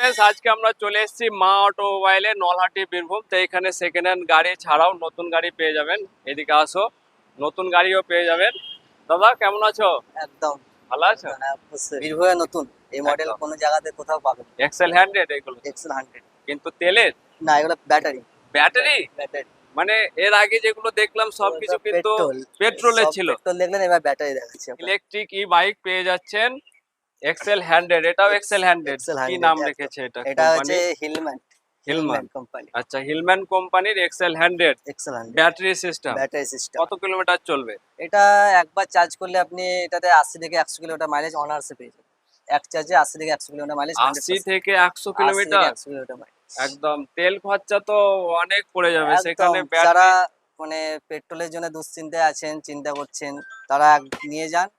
Friends, আজকে আমরা চলে এসেছি মা অটোমোবাইলে, নলহাটি, বীরভূম। তো এখানে সেকেন্ড হ্যান্ড গাড়ি ছাড়াও নতুন গাড়ি পেয়ে যাবেন। এদিকে আসো, নতুন গাড়িও পেয়ে যাবেন। দাদা কেমন আছো? একদম ভালো আছো? হ্যাঁ, অবশ্যই। বীরভূমে নতুন এই মডেল একদম। কোনো জায়গাতে কোথাও পাবেন না। এক্সেল 100 এগুলো এক্সেল 100 কিন্তু তেলের। না, এগুলো ব্যাটারি। ব্যাটারি ব্যাটারি মানে এর আগে যেগুলো দেখলাম সবকিছু কিন্তু পেট্রোল। পেট্রোলের সব ছিল। পেট্রোল দেখলেন, এবার ব্যাটারি দেখাচ্ছি আপনাকে। ইলেকট্রিক ই বাইক পেয়ে যাচ্ছেন। এক্সেল 100, এটাও এক্সেল 100। এক্সেল কি 100 নাম একদম। রেখেছে এটা এটা কোম্পানি? হচ্ছে হিলম্যান। হিলম্যান। কোম্পানি। আচ্ছা, হিলম্যান কোম্পানির Excel 100 Excel 100 battery system. Battery system. কত কিলোমিটার চলবে? এটা একবার চার্জ করলে আপনি এটাতে 80 থেকে 100 কিলোমিটার মাইলেজ অনার্সে পেয়ে যাবেন। এক চার্জে 80 থেকে 100 কিলোমিটার মাইলেজ 80 100%। থেকে 100 80 থেকে কিলোমিটার 100 কিলোমিটার মাইলেজ একদম তেল খরচা তো অনেক পড়ে যাবে একদম। সেখানে যারা ব্যাটারি। মানে পেট্রোলের জন্য দুশ্চিন্তায় আছেন, চিন্তা করছেন, তারা নিয়ে যান।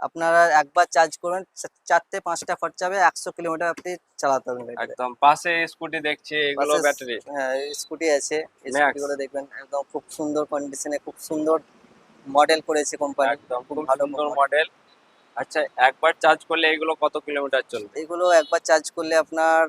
আপনারা একবার চার্জ করবেন, 4-5টা খরচা হবে, 100 কিলোমিটার আপনি চালাতে পারবেন গাড়িটাতে। একদম পাশে স্কুটি দেখছি, এগুলো পাশে ব্যাটারি হ্যাঁ, স্কুটি আছে। ম্যাক্স। স্কুটিগুলো দেখবেন একদম খুব সুন্দর কন্ডিশনে, খুব সুন্দর মডেল করেছে কোম্পানি। একদম খুব খুব ভালো সুন্দর মডেল। মডেল। আচ্ছা, একবার চার্জ করলে এগুলো কত কিলোমিটার চলবে? এগুলো একবার চার্জ করলে আপনার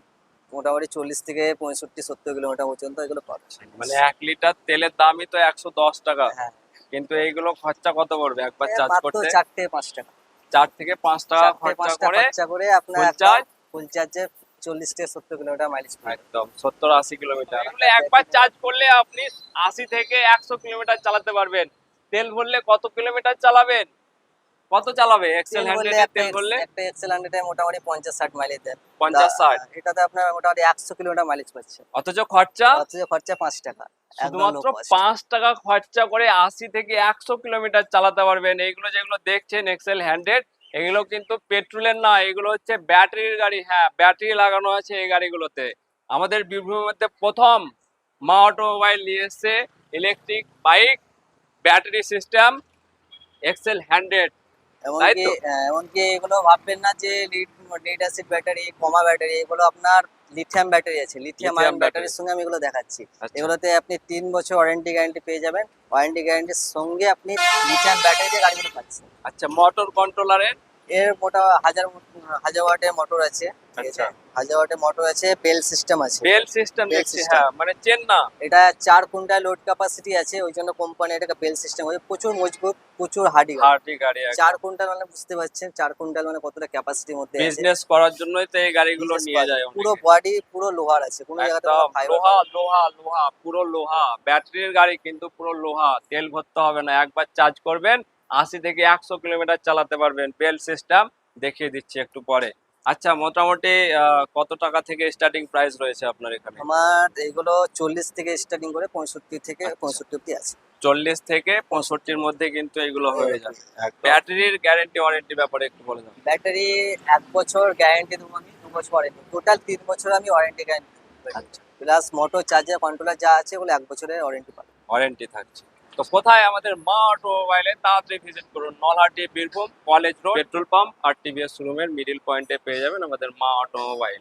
মোটামুটি 40 থেকে 65-70 কিলোমিটার পর্যন্ত এগুলো পাবে। মানে 1 লিটার তেলের দামই তো 110 টাকা, হ্যাঁ, কিন্তু এইগুলো খরচা কত পড়বে একবার চার্জ মাত্র করতে? 4 থেকে 5 টাকা। 4 থেকে 5 টাকা খরচা করে খরচা করে আপনার ফুল একদম চার্জ। ফুল চার্জে 40 থেকে 70 কিলোমিটার মাইলেজ পাবেন। একদম 70-80 কিলোমিটার। এগুলো একবার চার্জ করলে আপনি 80 থেকে 100 কিলোমিটার চালাতে পারবেন। তেল ভরলে কত কিলোমিটার চালাবেন? কত চালাবে এক্সেল তেল 100 বললে এ তেল ভরলে? একটা এক্সেল 100 এ মোটামুটি 50-60 মাইলেজ দেয়। 50-60। এটাতে আপনার মোটামুটি 100 কিলোমিটার মাইলেজ পাচ্ছে। অথচ খরচা অথচ খরচা 5 টাকা। একদম লো শুধুমাত্র কস্ট। 5 টাকা খরচা করে 80 থেকে 100 কিলোমিটার চালাতে পারবেন। এইগুলো যেগুলো দেখছেন এক্সেল 100, এগুলো কিন্তু পেট্রোলের না, এগুলো হচ্ছে ব্যাটারির গাড়ি। হ্যাঁ, ব্যাটারি লাগানো আছে এই গাড়িগুলোতে। আমাদের বীরভূমের মধ্যে প্রথম মা অটোমোবাইল নিয়ে এসছে electric bike, battery system, Excel 100। তাই এমনকি তো? এমনকি এগুলো ভাববেন না যে লিড অ্যাসিড ব্যাটারি, কমা ব্যাটারি, এগুলো আপনার লিথিয়াম ব্যাটারি আছে। Lithium lithium ion battery. ব্যাটারির সঙ্গে আমি এগুলো দেখাচ্ছি। আচ্ছা এগুলোতে আপনি 3 বছর ওয়ারেন্টি গ্যারান্টি পেয়ে যাবেন। ওয়ারেন্টি গ্যারান্টির সঙ্গে আপনি লিথিয়াম ব্যাটারি দিয়ে গাড়িগুলো পাচ্ছেন। আচ্ছা, মোটর কন্ট্রোলারের। এর মোটা হাজার ওয়াটের মোটর আছে। ঠিক আছে, আচ্ছা, 1000 ওয়াটের মোটর আছে, বেল সিস্টেম আছে। বেল সিস্টেম বেল দেখছি। সিস্টেম। হ্যাঁ, মানে চেন না। এটা 4 কুইন্টাল লোড ক্যাপাসিটি আছে, ওই জন্য কোম্পানি এটাকে বেল সিস্টেম বলে। প্রচুর মজবুত, প্রচুর হার্ডি গাড়ি। হার্ডি গাড়ি 4 একদম। কুইন্টাল মানে বুঝতে পারছেন 4 কুইন্টাল মানে কতটা ক্যাপাসিটির মধ্যে আছে। বিজনেস করার জন্যই তো এই গাড়িগুলো বিজনেস নিয়ে করা যায় যায়। পুরো অনেকে। বডি পুরো লোহার আছে, কোনো জায়গাতে কোনো একদম ফাইবার লোহা লোহা লোহা, পুরো লোহা। ব্যাটারির গাড়ি কিন্তু পুরো লোহা। তেল ভরতে হবে না, একবার চার্জ করবেন 80 থেকে 100 কিলোমিটার চালাতে পারবেন। বেল সিস্টেম দেখিয়ে দিচ্ছি একটু পরে। আচ্ছা, মোটামুটি কত টাকা থেকে স্টার্টিং প্রাইস রয়েছে আপনার এখানে? আমার এগুলো 40 থেকে স্টার্টিং করে 65 থেকে আচ্ছা, 65 অব্দি আছে। 40 থেকে 65-র মধ্যে কিন্তু এগুলো হয়ে যাবে। একদম। ব্যাটারির গ্যারেন্টি ওয়ারেন্টি ব্যাপারে একটু বলে দাও। ব্যাটারি 1 বছর গ্যারান্টি দেবো আমি, 2 বছর ওয়ারেন্টি। টোটাল 3 বছর আমি ওয়ারেন্টি গ্যারান্টি আচ্ছা, প্লাস মোটর চার্জার কন্ট্রোলার যা আছে ওগুলো 1 বছরের ওয়ারেন্টি পাবে। ওয়ারেন্টি থাকছে। তো কোথায়? আমাদের মা অটোমোবাইলে তাড়াতাড়ি ভিজিট করুন। Nalhati, Birbhum, college road, petrol pump আর টিভিএস শোরুমের মিডিল পয়েন্টে পেয়ে যাবেন আমাদের মা অটোমোবাইল।